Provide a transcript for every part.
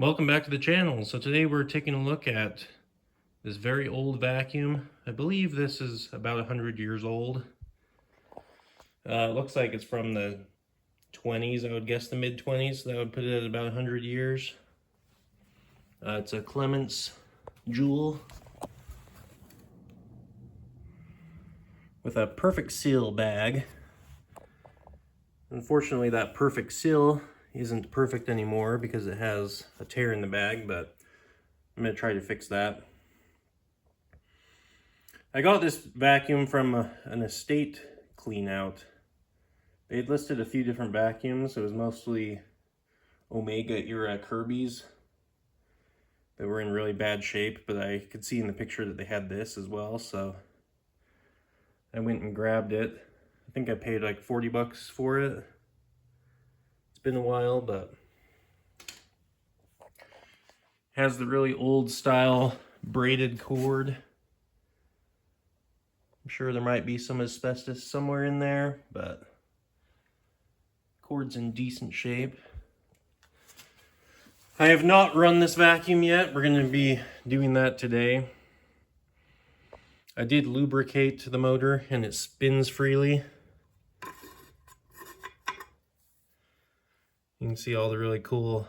Welcome back to the channel. So today we're taking a look at this very old vacuum. I believe this is about 100 years old. It looks like it's from the 20s, I would guess the mid-20s. That would put it at about 100 years. It's a Clements Jewel with a perfect seal bag. Unfortunately, that perfect seal isn't perfect anymore because it has a tear in the bag, but I'm going to try to fix that. I got this vacuum from an estate clean out. They'd listed a few different vacuums. It was mostly Omega era Kirby's that were in really bad shape, but I could see in the picture that they had this as well, so I went and grabbed it. I think I paid like 40 bucks for it. It's been a while, but has the really old style braided cord. I'm sure there might be some asbestos somewhere in there, but cord's in decent shape. I have not run this vacuum yet. We're going to be doing that today. I did lubricate the motor and it spins freely. You can see all the really cool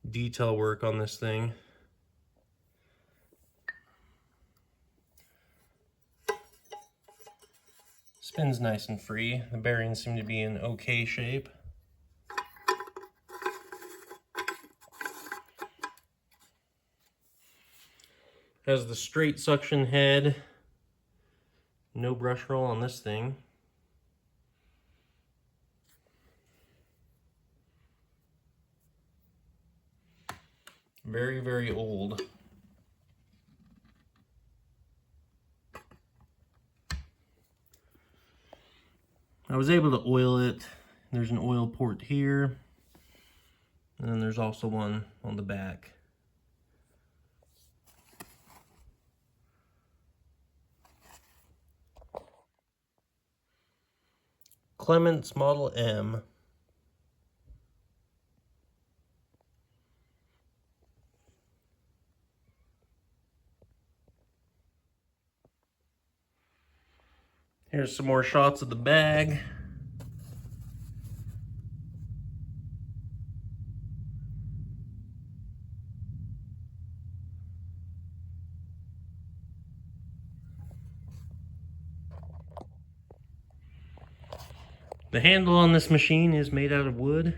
detail work on this thing. Spins nice and free. The bearings seem to be in okay shape. Has the straight suction head. No brush roll on this thing. Very, very old. I was able to oil it. There's an oil port here, and then there's also one on the back. Clements Model M. Here's some more shots of the bag. The handle on this machine is made out of wood,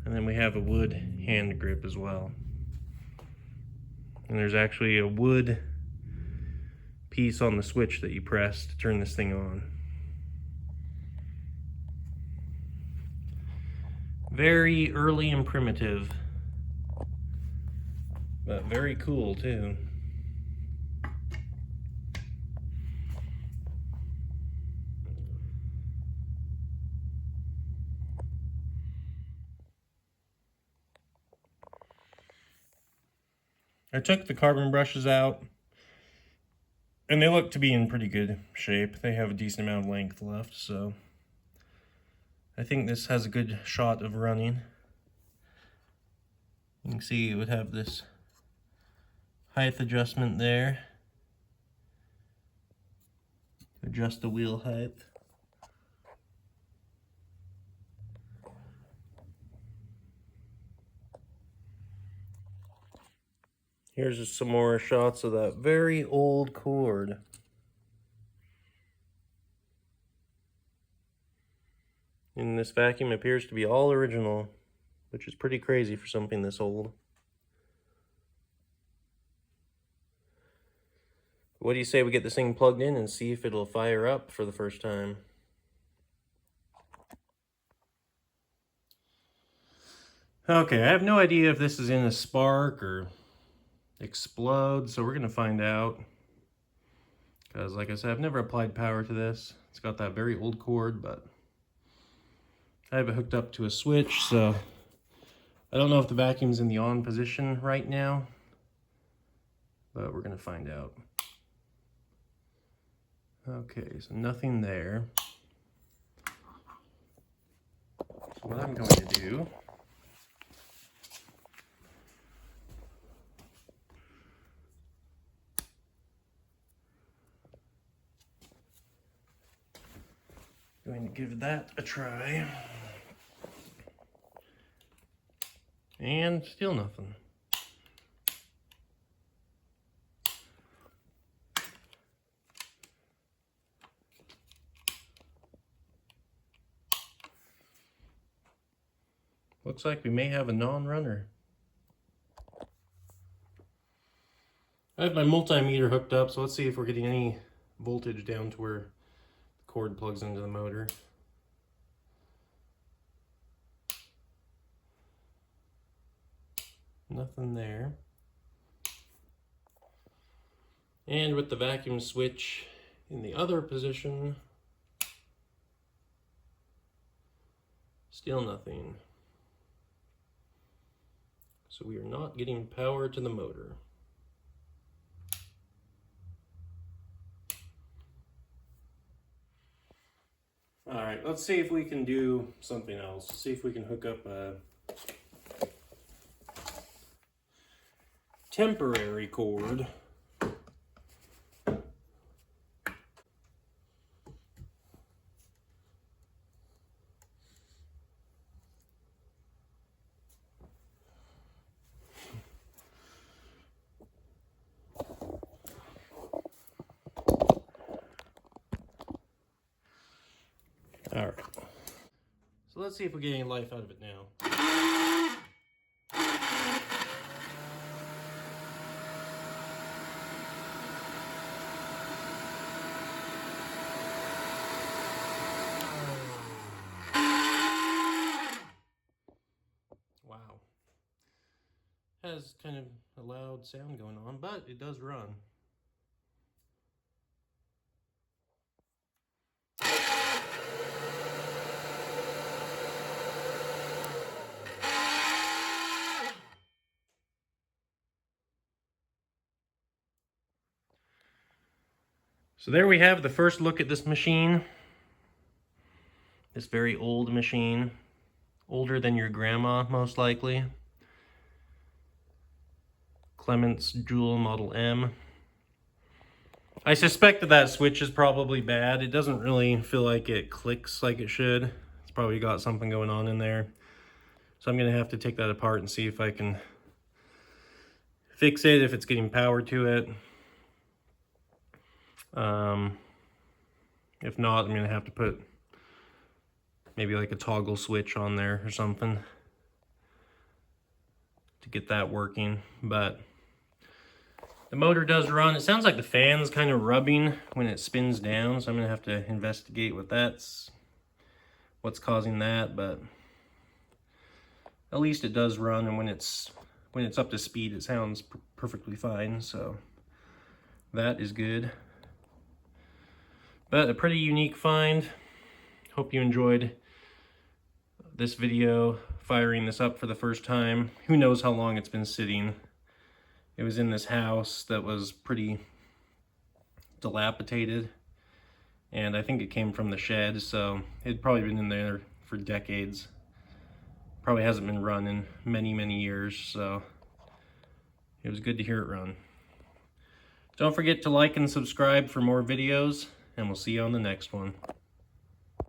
and then we have a wood hand grip as well. And there's actually a wood piece on the switch that you press to turn this thing on. Very early and primitive, but very cool too. I took the carbon brushes out, and they look to be in pretty good shape. They have a decent amount of length left, so I think this has a good shot of running. You can see it would have this height adjustment there. Adjust the wheel height. Here's just some more shots of that very old cord. And this vacuum appears to be all original, which is pretty crazy for something this old. What do you say we get this thing plugged in and see if it'll fire up for the first time? Okay, I have no idea if this is in a spark or explode, so we're gonna find out. Because like I said, I've never applied power to this. It's got that very old cord, but I have it hooked up to a switch, so I don't know if the vacuum's in the on position right now, but we're gonna find out. Okay, so nothing there. So what I'm going to do Going to give that a try. And still nothing. Looks like we may have a non-runner. I have my multimeter hooked up, so let's see if we're getting any voltage down to where the cord plugs into the motor. Nothing there. And with the vacuum switch in the other position, still nothing. So we are not getting power to the motor. All right, let's see if we can do something else. See if we can hook up a temporary cord. All right. So let's see if we get any life out of it now. Wow. Has kind of a loud sound going on, but it does run. So there we have the first look at this machine. This very old machine. Older than your grandma, most likely. Clements Joule Model M. I suspect that switch is probably bad. It doesn't really feel like it clicks like it should. It's probably got something going on in there. So I'm gonna have to take that apart and see if I can fix it, if it's getting power to it. If not, I'm gonna have to put maybe like a toggle switch on there or something to get that working. But the motor does run. It sounds like the fan's kind of rubbing when it spins down, so I'm gonna have to investigate what's causing that. But at least it does run, and when it's up to speed, it sounds perfectly fine. So that is good. But a pretty unique find. Hope you enjoyed this video, firing this up for the first time. Who knows how long it's been sitting. It was in this house that was pretty dilapidated, and I think it came from the shed, so it'd probably been in there for decades. Probably hasn't been run in many, many years, so it was good to hear it run. Don't forget to like and subscribe for more videos, and we'll see you on the next one.